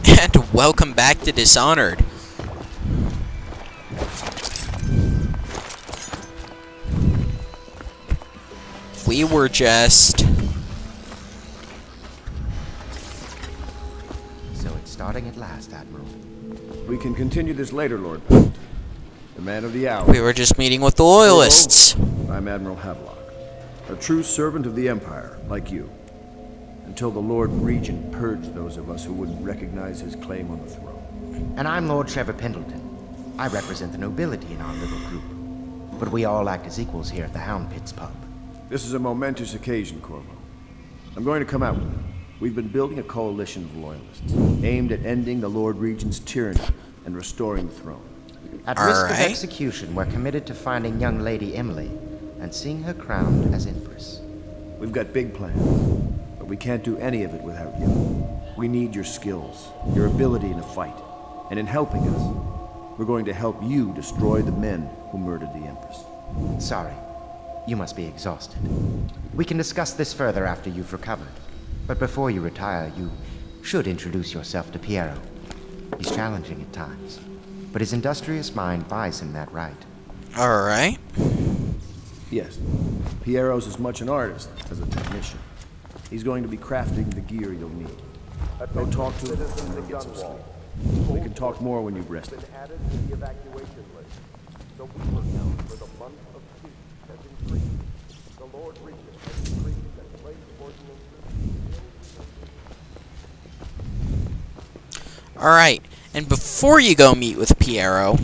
And welcome back to Dishonored. We were just... So it's starting at last, Admiral. We can continue this later, Lord Pendleton. The man of the hour. We were just meeting with the Loyalists. I'm Admiral Havelock, a true servant of the Empire, like you. Until the Lord Regent purged those of us who wouldn't recognize his claim on the throne. And I'm Lord Trevor Pendleton. I represent the nobility in our little group. But we all act as equals here at the Hound Pits pub. This is a momentous occasion, Corvo. I'm going to come out with it. We've been building a coalition of loyalists, aimed at ending the Lord Regent's tyranny and restoring the throne. At risk of execution, we're committed to finding young Lady Emily and seeing her crowned as Empress. We've got big plans, but we can't do any of it without you. We need your skills, your ability in a fight, and in helping us, we're going to help you destroy the men who murdered the Empress. Sorry. You must be exhausted. We can discuss this further after you've recovered. But before you retire, you should introduce yourself to Piero. He's challenging at times, but his industrious mind buys him that right. Alright. Yes. Piero's as much an artist as a technician. He's going to be crafting the gear you'll need. Go talk to him and then get some sleep. We can talk more when you've rested. Alright, and before you go meet with Piero,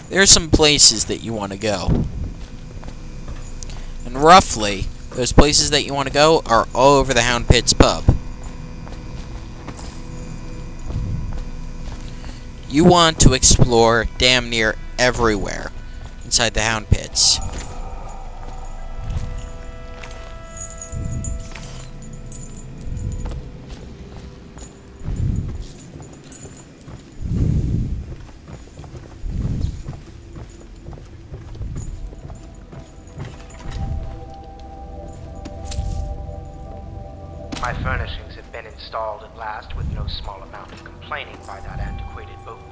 there's some places that you want to go. And roughly, those places that you want to go are all over the Hound Pits pub. You want to explore damn near everywhere inside the Hound Pits. My furnishings have been installed at last with no small amount of complaining by that antiquated boatman.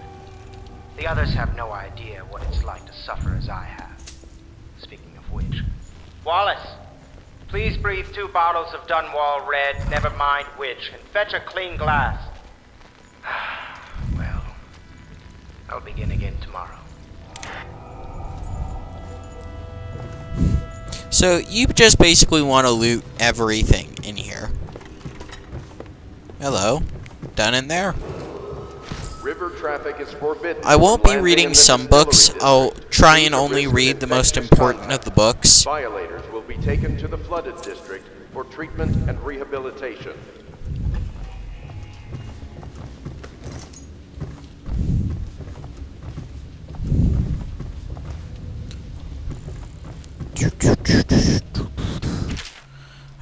The others have no idea what it's like to suffer as I have. Speaking of which... Wallace! Please breathe 2 bottles of Dunwall Red, never mind which, and fetch a clean glass. Well, I'll begin again tomorrow. So, you just basically want to loot everything in here. Hello. Done in there? River traffic is forbidden. I won't be reading some books. I'll try and only read the most important of the books. Violators will be taken to the flooded district for treatment and rehabilitation.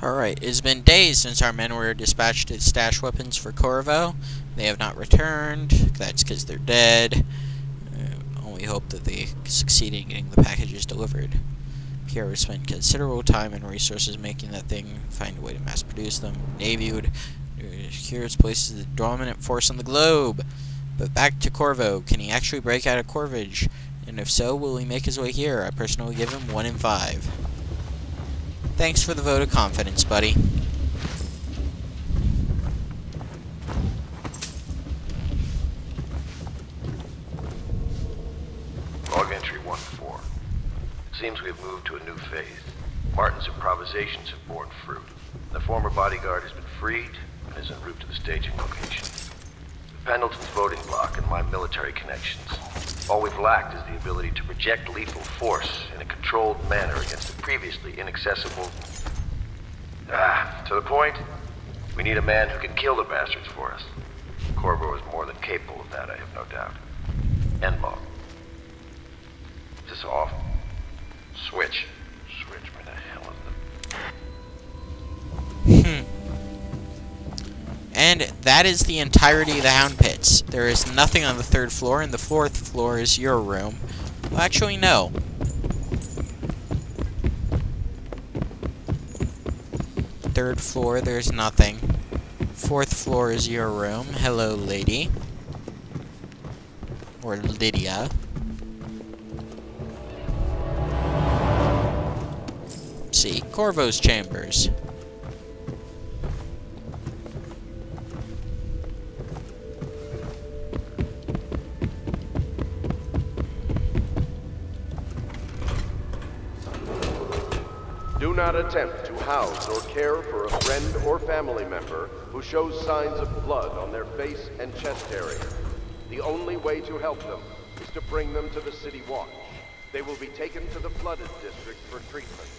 Alright, it's been days since our men were dispatched to stash weapons for Corvo. They have not returned. That's because they're dead. Only hope that they succeed in getting the packages delivered. Piero spent considerable time and resources making that thing, find a way to mass produce them. Navy would secure its place as the dominant force on the globe. But back to Corvo. Can he actually break out of Corvage? And if so, will he make his way here? I personally give him 1 in 5. Thanks for the vote of confidence, buddy. Log entry 1-4. Seems we have moved to a new phase. Martin's improvisations have borne fruit. The former bodyguard has been freed and is en route to the staging location. With Pendleton's voting block and my military connections, all we've lacked is the ability to project lethal force in a controlled manner against a previously inaccessible... to the point, we need a man who can kill the bastards for us. Corvo is more than capable of that, I have no doubt. End log. Is this off? Switch. Switch, where the hell is the... And that is the entirety of the Hound Pits. There is nothing on the 3rd floor, and the 4th floor is your room. Well, actually, no. 3rd floor, there's nothing. 4th floor is your room. Hello, lady. Or Lydia. Let's see, Corvo's chambers. Do not attempt to house or care for a friend or family member who shows signs of blood on their face and chest area. The only way to help them is to bring them to the City Watch. They will be taken to the flooded district for treatment.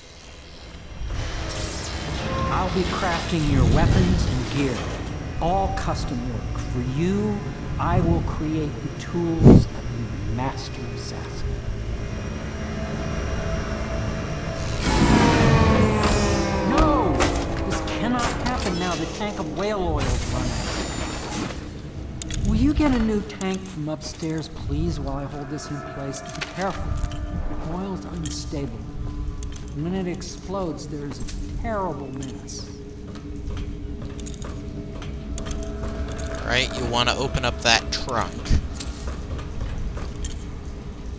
I'll be crafting your weapons and gear. All custom work. For you, I will create the tools of your master assassin. No! This cannot happen now. The tank of whale oil's run out. Will you get a new tank from upstairs, please, while I hold this in place? Be careful. The oil's unstable. When it explodes, there's a terrible mess. Right, you want to open up that trunk.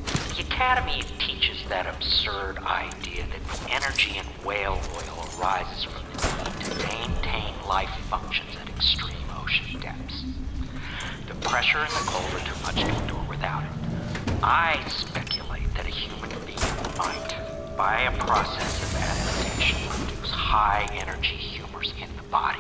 The Academy teaches that absurd idea that energy in whale oil arises from the need to maintain life functions at extreme ocean depths. The pressure and the cold are too much to endure without it. I speculate that a human being might, by a process of adaptation, produce high-energy humors in the body.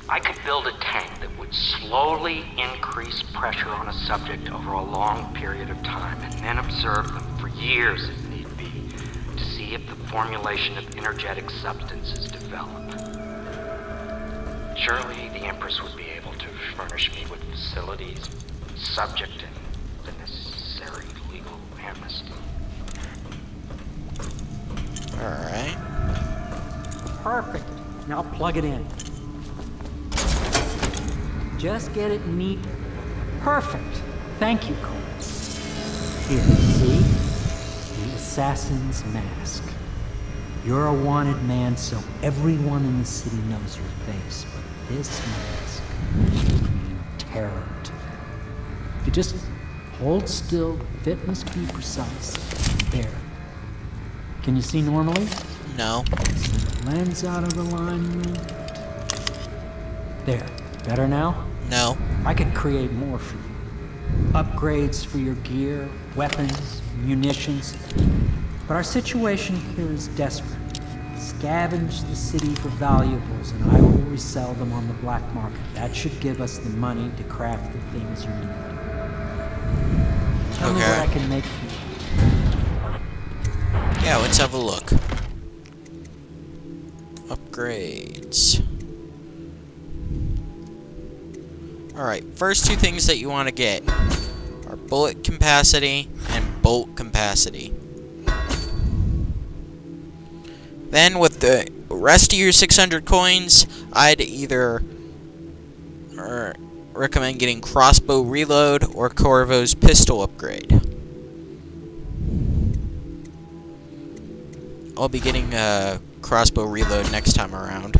I could build a tank that would slowly increase pressure on a subject over a long period of time, and then observe them for years if need be, to see if the formulation of energetic substances develop. Surely the Empress would be able to furnish me with facilities subject to the necessary legal amnesty. Alright. Perfect. Now plug it in. Just get it neat. Perfect. Thank you, Cole. Here, see? The assassin's mask. You're a wanted man, so everyone in the city knows your face. But this mask will mean terror to you. If you just hold still, the fit must be precise. There. Can you see normally? No. Lens out of alignment. There. Better now? No. I could create more for you. Upgrades for your gear, weapons, munitions. But our situation here is desperate. Scavenge the city for valuables and I will resell them on the black market. That should give us the money to craft the things you need. Tell me what I can make for you. Yeah, let's have a look. Upgrades. Alright, first two things that you want to get are bullet capacity and bolt capacity. Then with the rest of your 600 coins, I'd either recommend getting crossbow reload or Corvo's pistol upgrade. I'll be getting a crossbow reload next time around.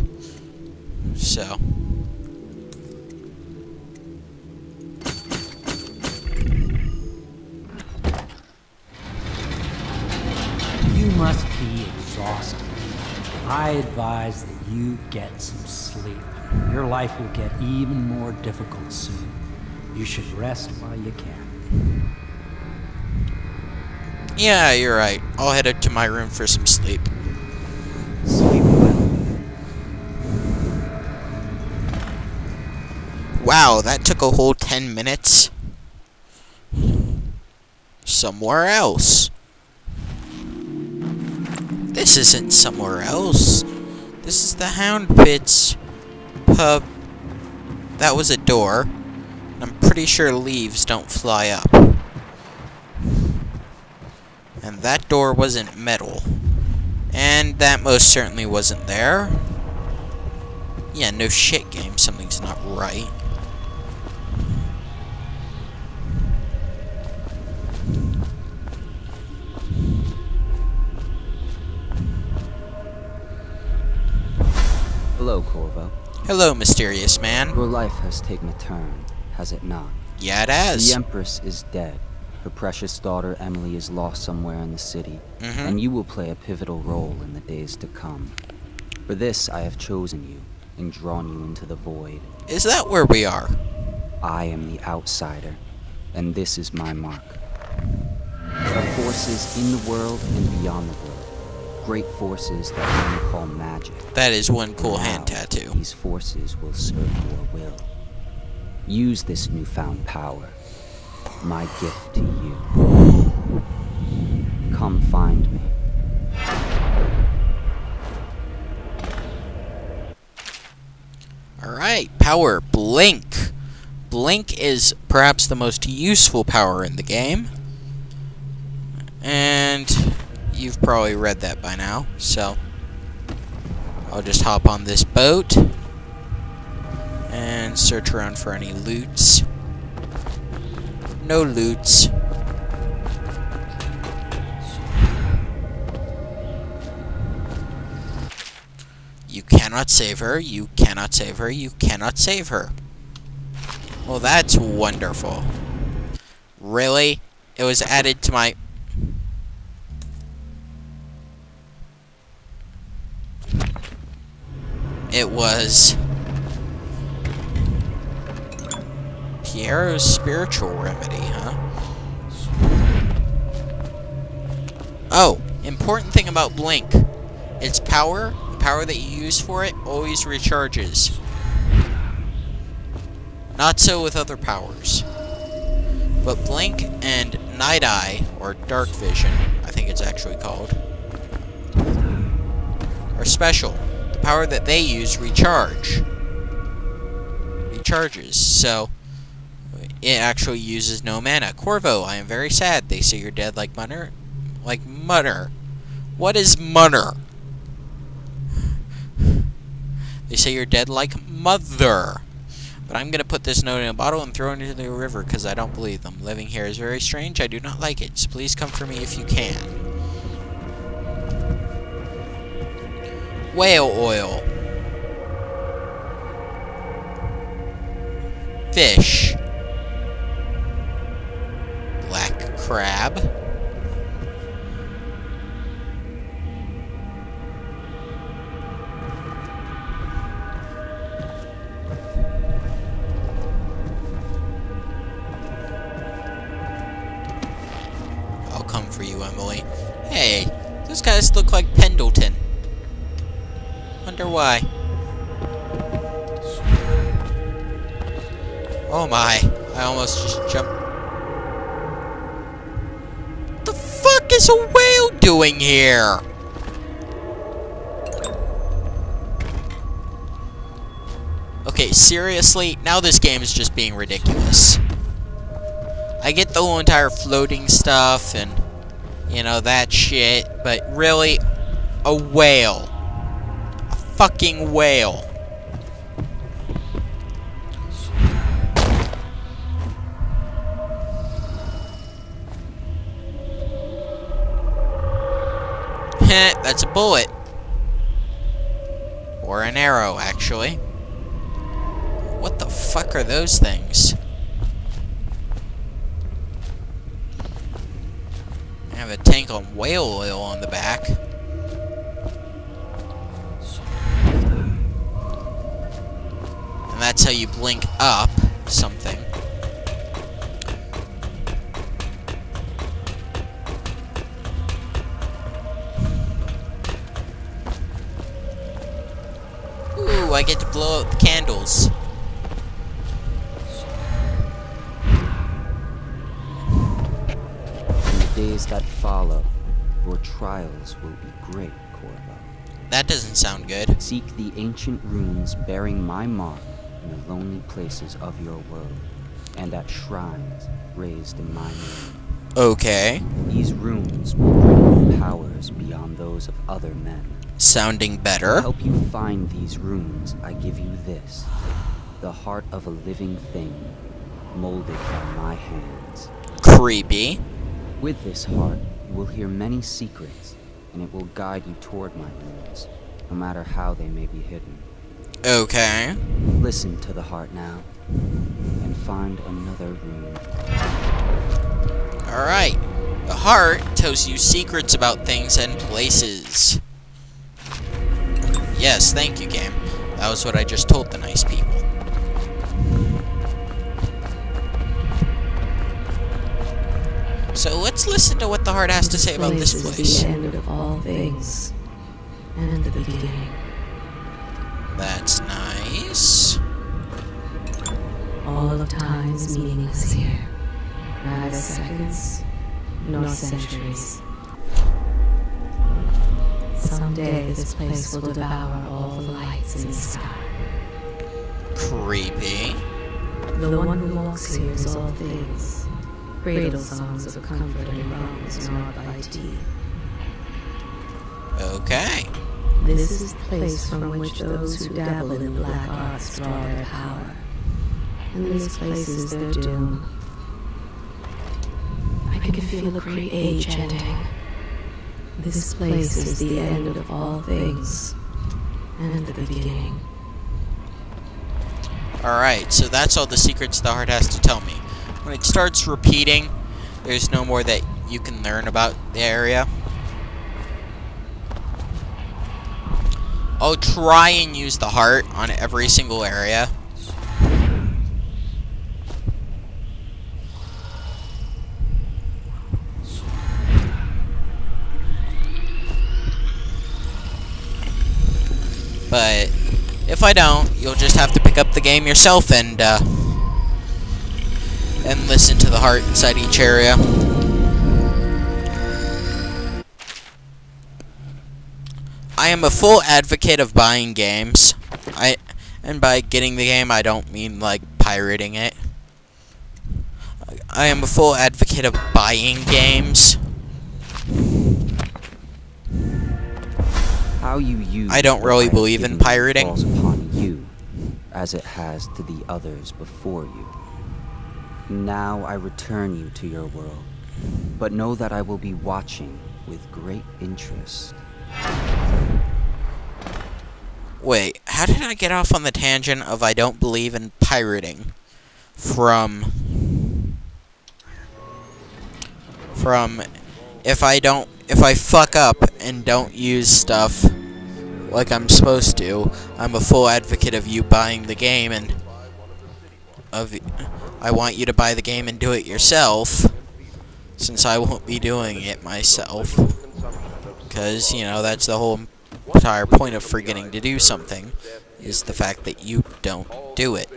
So. You must be exhausted. I advise that you get some sleep. Your life will get even more difficult soon. You should rest while you can. Yeah, you're right. I'll head up to my room for some sleep. Sleep well. Wow, that took a whole 10 minutes. Somewhere else. This isn't somewhere else. This is the Hound Pits pub. That was a door. I'm pretty sure leaves don't fly up. And that door wasn't metal. And that most certainly wasn't there. Yeah, no shit, game. Something's not right. Hello, Corvo. Hello, mysterious man. Your life has taken a turn, has it not? Yeah, it has. The Empress is dead. Her precious daughter Emily is lost somewhere in the city, and you will play a pivotal role in the days to come. For this, I have chosen you and drawn you into the void. Is that where we are? I am the outsider, and this is my mark. There are forces in the world and beyond the world. Great forces that men call magic. That is one cool Now, hand tattoo. These forces will serve your will. Use this newfound power. My gift to you. Come find me. Alright, power. Blink. Blink is perhaps the most useful power in the game. And you've probably read that by now, so I'll just hop on this boat and search around for any loots. No loots. You cannot save her, you cannot save her, you cannot save her. Well, that's wonderful. Really? It was added to my... It was... Piero's spiritual remedy, huh? Oh, important thing about Blink. Its power, the power that you use for it, always recharges. Not so with other powers. But Blink and Night Eye, or Dark Vision, I think it's actually called, are special. The power that they use recharges. So it actually uses no mana. Corvo, I am very sad. They say you're dead like Munner. Like Munner. What is Munner? They say you're dead like Mother. But I'm gonna put this note in a bottle and throw it into the river because I don't believe them. Living here is very strange. I do not like it. So please come for me if you can. Whale oil. Fish. Black crab. I'll come for you, Emily. Hey, those guys look like Pendleton. Wonder why. Oh my, I almost just jumped. What the fuck is a whale doing here? Okay, seriously, now this game is just being ridiculous. I get the whole entire floating stuff and, you know, that shit, but really, a whale. A fucking whale. Heh, that's a bullet. Or an arrow, actually. What the fuck are those things? I have a tank on whale oil on the back. And that's how you blink up something. Ooh, I get to blow out the candles. Days that follow, your trials will be great, Corvo. That doesn't sound good. Seek the ancient runes bearing my mark in the lonely places of your world, and at shrines raised in my name. Okay. These runes will bring you powers beyond those of other men. Sounding To better. help you find these runes, I give you this, the heart of a living thing, molded by my hands. Creepy. With this heart, you will hear many secrets, and it will guide you toward my runes, no matter how they may be hidden. Okay. Listen to the heart now, and find another room. Alright. The heart tells you secrets about things and places. Yes, thank you, game. That was what I just told the nice people. So let's listen to what the heart has to say about this place. This is the end of all things, and the beginning. That's nice. All of time is meaningless here. Neither seconds, nor centuries. Someday this place will devour all the lights in the sky. Creepy. The one who walks here is all things. Cradle songs of comfort and bones gnawed by tea. Okay. This is the place from which those who dabble in the black arts draw their power. And this place is their doom. I can feel a great age ending. This place is the end of all things, and the beginning. Alright, so that's all the secrets the heart has to tell me. When it starts repeating, there's no more that you can learn about the area. I'll try and use the heart on every single area. But if I don't, you'll just have to pick up the game yourself and listen to the heart inside each area. I am a full advocate of buying games. And by getting the game, I don't mean like pirating it. I am a full advocate of buying games. How you use I don't really believe in pirating. falls upon you, as it has to the others before you. Now I return you to your world, but know that I will be watching with great interest. Wait, how did I get off on the tangent of I don't believe in pirating? From if I fuck up and don't use stuff like I'm supposed to, I'm a full advocate of you buying the game, and I want you to buy the game and do it yourself, since I won't be doing it myself. Because, you know, that's the whole entire point of forgetting to do something, is the fact that you don't do it.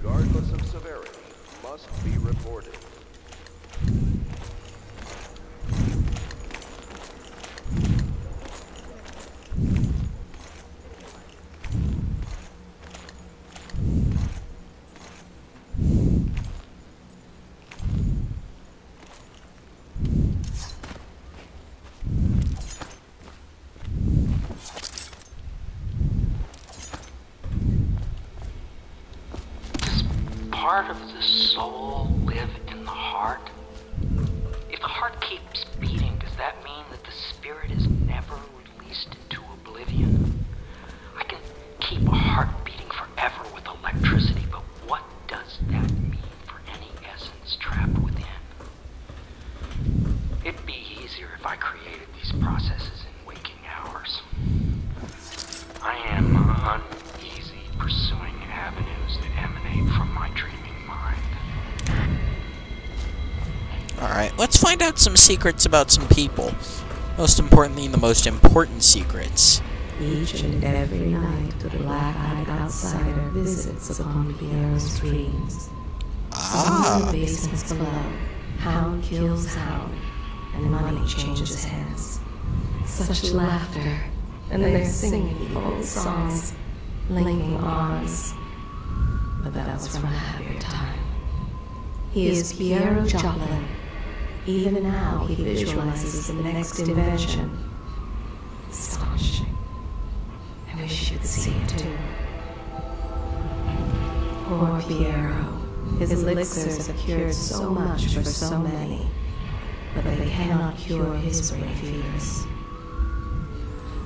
Regardless of severity, must be reported. Part of the soul live in the heart? If the heart keeps beating, does that mean that the spirit is never released into oblivion? I can keep a heart beating forever with electricity, but what does that mean for any essence trapped within? It'd be easier if I created these processes in waking hours. I am uneasy pursuing avenues that emanate from my dreaming mind. Alright, let's find out some secrets about some people. Most importantly, the most important secrets. Each and every night the black-eyed outsider visits upon Piero's dreams. Somewhere in the basements below, hound kills hound, and money changes hands. Such laughter, and they're singing the old songs, linking arms. But that was from a happier time. He is Piero Joplin. Even now he visualizes the next invention. Astonishing. I wish you could see it too. Poor Piero. His elixirs have cured so much for so many, but they cannot cure his brain fevers.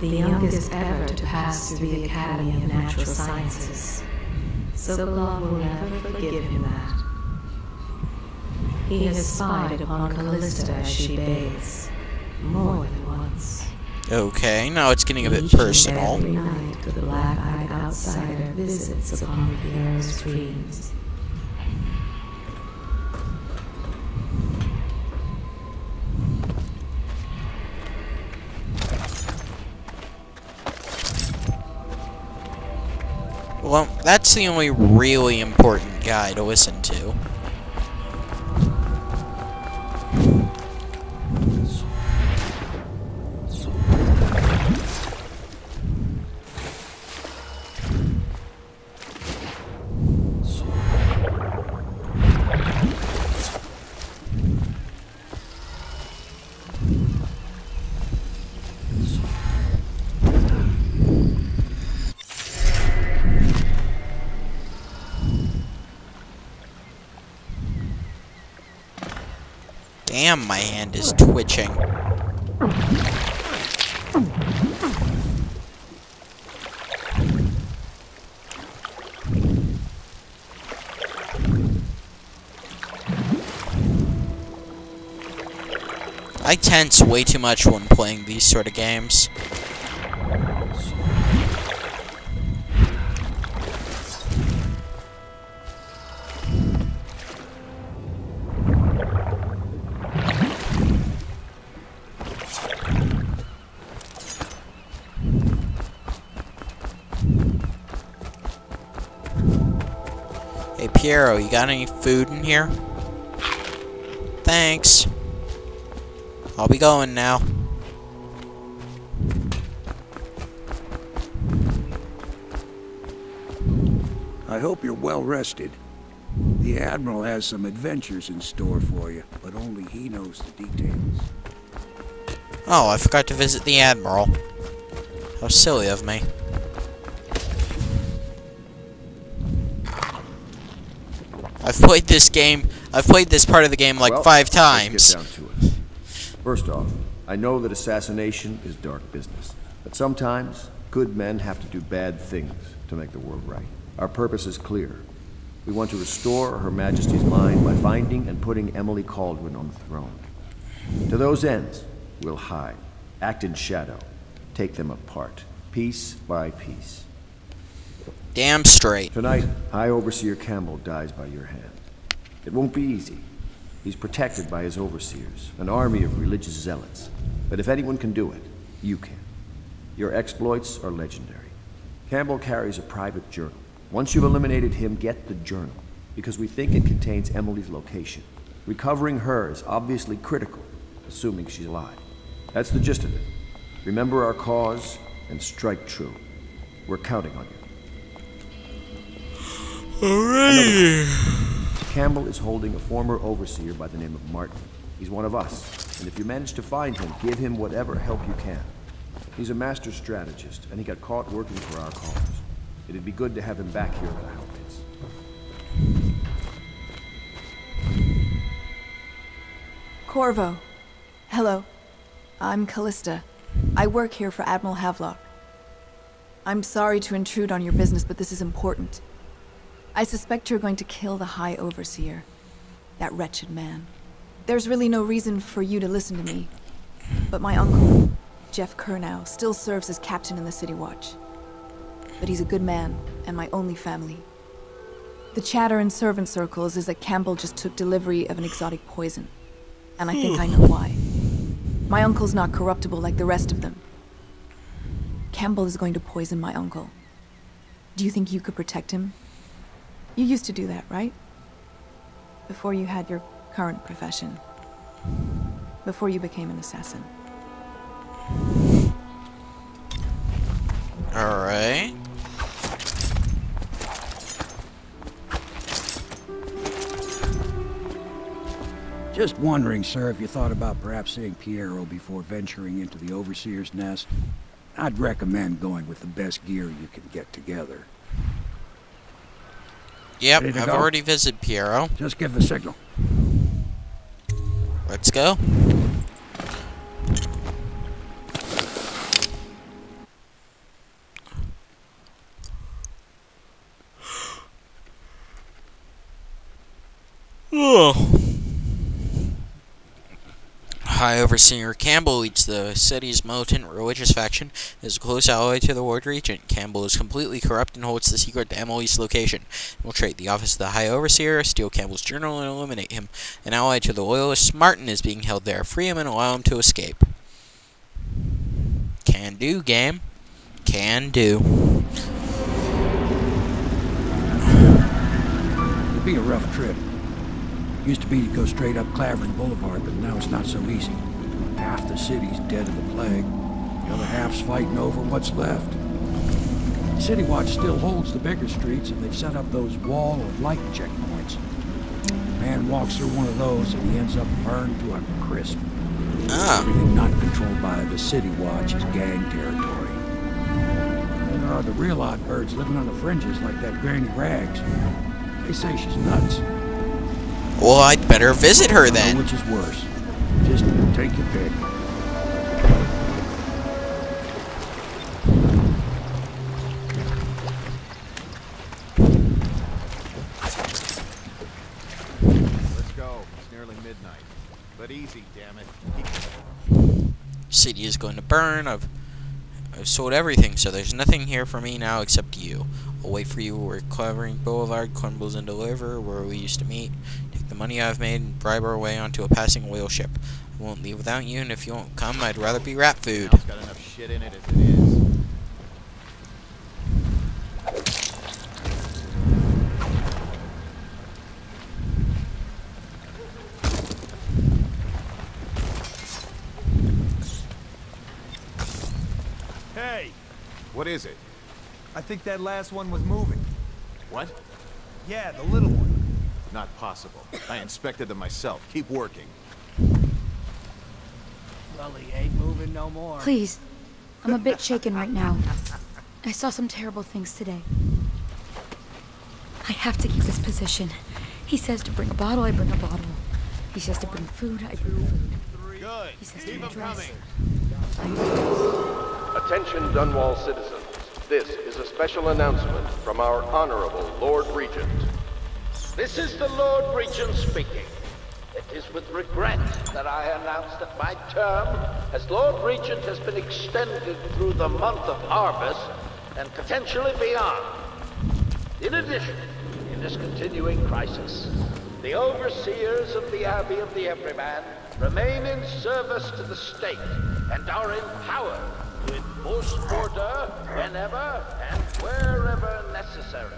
The youngest ever to pass through the Academy of Natural Sciences. Sokolov will never forgive him that. He has spied upon Callista as she bathes, more than once. Okay, now it's getting a bit Each and personal. every night the black-eyed outsider visits upon Pierre's dreams. Well, that's the only really important guy to listen to. Damn, my hand is twitching. I tense way too much when playing these sort of games. Hey, Piero, you got any food in here? Thanks. I'll be going now. I hope you're well rested. The Admiral has some adventures in store for you, but only he knows the details. Oh, I forgot to visit the Admiral. How silly of me. I've played this part of the game like 5 times. Let's get down to it. First off, I know that assassination is dark business, but sometimes good men have to do bad things to make the world right. Our purpose is clear. We want to restore Her Majesty's mind by finding and putting Emily Kaldwin on the throne. To those ends, we'll hide, act in shadow, take them apart, piece by piece. Damn straight. Tonight, High Overseer Campbell dies by your hand. It won't be easy. He's protected by his overseers, an army of religious zealots. But if anyone can do it, you can. Your exploits are legendary. Campbell carries a private journal. Once you've eliminated him, get the journal, because we think it contains Emily's location. Recovering her is obviously critical, assuming she's alive. That's the gist of it. Remember our cause and strike true. We're counting on you. Campbell is holding a former overseer by the name of Martin. He's one of us, and if you manage to find him, give him whatever help you can. He's a master strategist, and he got caught working for our cause. It'd be good to have him back here at the Highways. Corvo. Hello. I'm Callista. I work here for Admiral Havelock. I'm sorry to intrude on your business, but this is important. I suspect you're going to kill the High Overseer. That wretched man. There's really no reason for you to listen to me. But my uncle, Jeff Kernow, still serves as captain in the City Watch. But he's a good man, and my only family. The chatter in servant circles is that Campbell just took delivery of an exotic poison. And I think I know why. My uncle's not corruptible like the rest of them. Campbell is going to poison my uncle. Do you think you could protect him? You used to do that, right? Before you had your current profession. Before you became an assassin. Alright. Just wondering, sir, if you thought about perhaps seeing Piero before venturing into the Overseer's nest. I'd recommend going with the best gear you can get together. Yep, I've already visited Piero. Just give the signal. Let's go. Oh. High Overseer Campbell leads the city's militant religious faction. Is a close ally to the Lord Regent. Campbell is completely corrupt and holds the secret to Emily's location. Infiltrate the office of the High Overseer, steal Campbell's journal, and eliminate him. An ally to the Loyalists, Martin is being held there. Free him and allow him to escape. Can do, game. Can do. It'll be a rough trip. Used to be to go straight up Clavering Boulevard, but now it's not so easy. Half the city's dead of the plague. The other half's fighting over what's left. City Watch still holds the bigger streets, and they've set up those wall of light checkpoints. A man walks through one of those, and he ends up burned to a crisp. Everything not controlled by the City Watch is gang territory. And there are the real odd birds living on the fringes like that Granny Rags. They say she's nuts. Well, I'd better visit her then. Which is worse? Just take your pick. Let's go. It's nearly midnight. But easy, damn it. City is going to burn. I've sold everything, so there's nothing here for me now except you. I'll wait for you where Clavering Boulevard crumbles into liver, where we used to meet. Take the money I've made and bribe our way onto a passing whale ship. I won't leave without you, and if you won't come, I'd rather be rat food. It's got enough shit in it as it is. Hey! What is it? I think that last one was moving. What? Yeah, the little one. Not possible. I inspected them myself. Keep working. Well, he ain't moving no more. Please. I'm a bit shaken right now. I saw some terrible things today. I have to keep this position. He says to bring a bottle, I bring a bottle. He says to bring food, I bring food. Good. He says Keep to them dress. coming. Attention Dunwall citizens. This is a special announcement from our Honorable Lord Regent. This is the Lord Regent speaking. It is with regret that I announce that my term as Lord Regent has been extended through the month of harvest and potentially beyond. In addition, in this continuing crisis, the overseers of the Abbey of the Everyman remain in service to the state and are empowered to enforce order whenever and wherever necessary.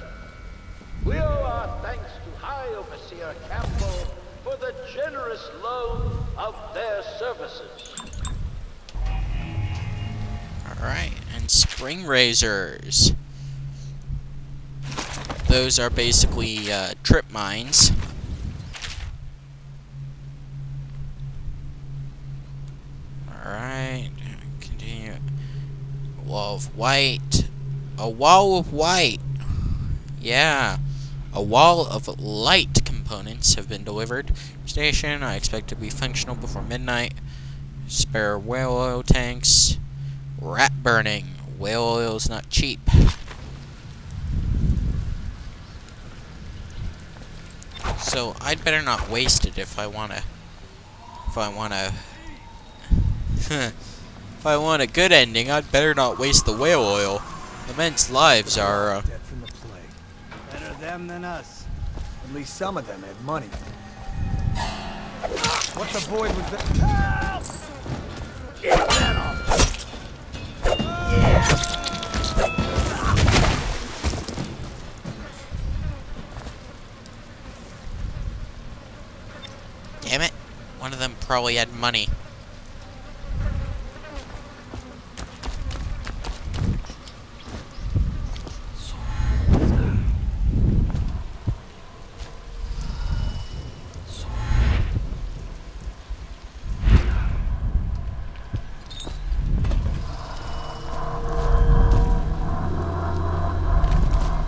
We owe our thanks to High Overseer Campbell for the generous loan of their services. Alright, and spring razors. Those are basically trip mines. Alright, continue. Wall of white. A wall of white. Yeah. A wall of light components have been delivered. Station, I expect to be functional before midnight. Spare whale oil tanks. Rat burning. Whale oil is not cheap. So I'd better not waste it if I wanna if I want a good ending, I'd better not waste the whale oil. The men's lives are Dead from the plague. Better them than us. At least some of them had money. What the boy was that? Help! Get that off! Damn it. One of them probably had money.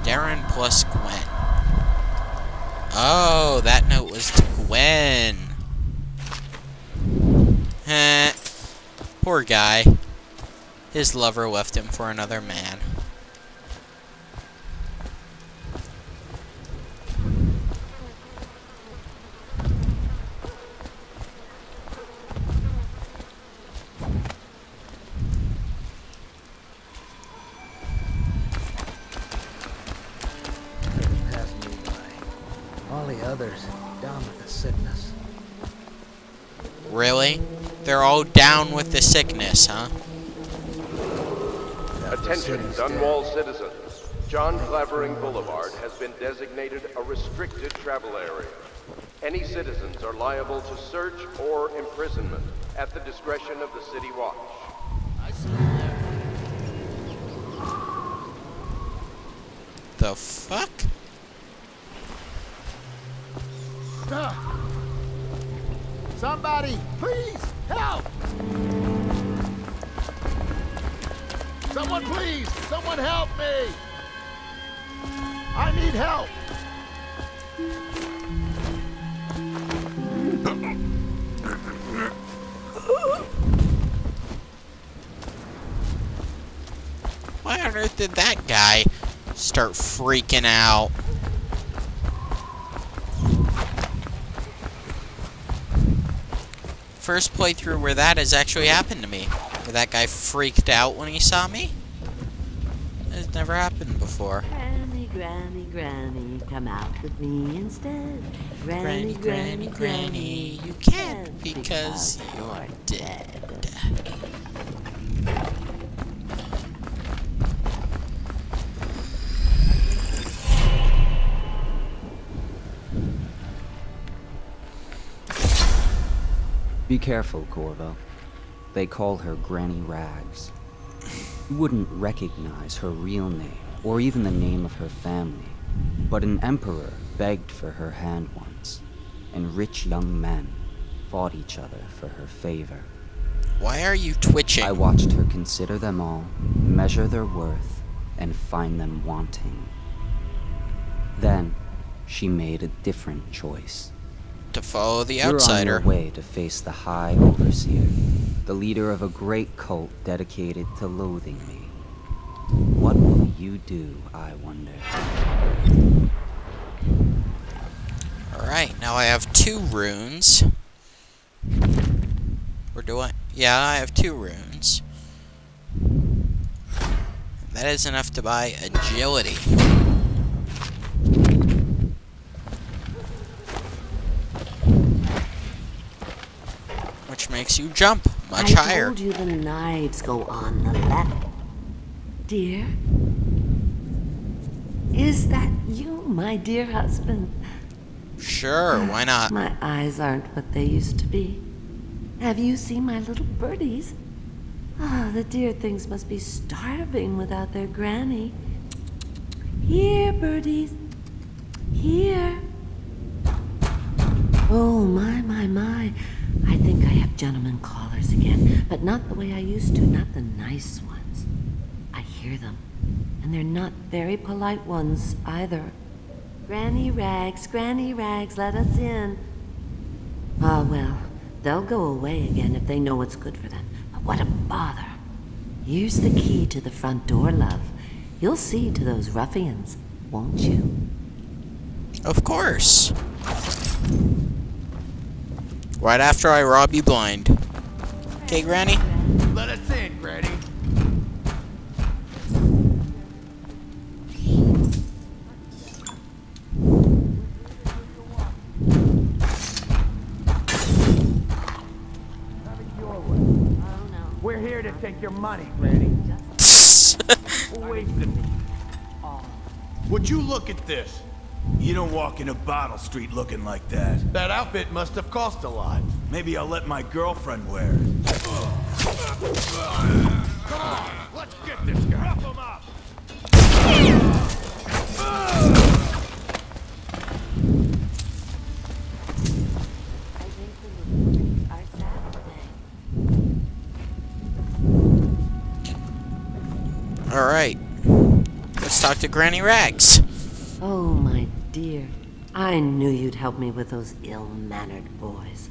Darren plus Gwen. Oh, that note was to Gwen. Heh. Poor guy. His lover left him for another man. All the others down with the sickness. Really? They're all down with the sickness, huh? Attention, Dunwall citizens. John Clavering Boulevard has been designated a restricted travel area. Any citizens are liable to search or imprisonment at the discretion of the City Watch. The fuck? Somebody, please, help! Someone please, someone help me! I need help! Why on earth did that guy start freaking out? First playthrough where that has actually happened to me. Where that guy freaked out when he saw me. It's never happened before. Granny, Granny, Granny, come out with me instead. Granny, Granny, Granny, you can't because you're dead. Be careful, Corvo. They call her Granny Rags. You wouldn't recognize her real name, or even the name of her family. But an emperor begged for her hand once, and rich young men fought each other for her favor. Why are you twitching? I watched her consider them all, measure their worth, and find them wanting. Then, she made a different choice. To follow the You're outsider. on your way to face the High Overseer, the leader of a great cult dedicated to loathing me. What will you do, I wonder? Alright, now I have 2 runes. Or do I? Yeah, I have 2 runes. That is enough to buy agility. Which makes you jump much higher. I told you the knives go on the level. Dear? Is that you, my dear husband? Sure, why not? My eyes aren't what they used to be. Have you seen my little birdies? Ah, the dear things must be starving without their granny. Here, birdies. Here. Oh, my. I think I have gentlemen callers again, but not the way I used to, not the nice ones. I hear them, and they're not very polite ones either. Granny Rags, let us in. Ah, well, they'll go away again if they know what's good for them. But what a bother. Here's the key to the front door, love. You'll see to those ruffians, won't you? Of course. Right after I rob you blind. Okay, Granny? Let us in, Granny. We're here to take your money, Granny. Would you look at this? You don't walk into Bottle Street looking like that. That outfit must have cost a lot. Maybe I'll let my girlfriend wear it. Come on, let's get this guy. Rough him up. Alright. Let's talk to Granny Rags. Oh, my dear. I knew you'd help me with those ill-mannered boys.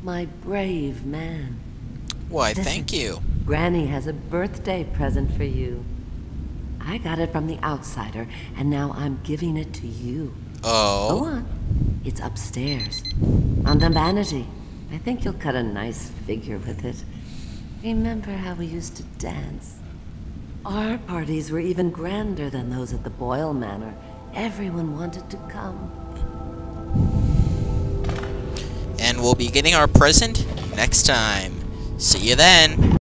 My brave man. Why, Listen, thank you. Granny has a birthday present for you. I got it from the outsider, and now I'm giving it to you. Oh? Go on. It's upstairs. On the vanity. I think you'll cut a nice figure with it. Remember how we used to dance? Our parties were even grander than those at the Boyle Manor. Everyone wanted to come. and we'll be getting our present next time. See you then.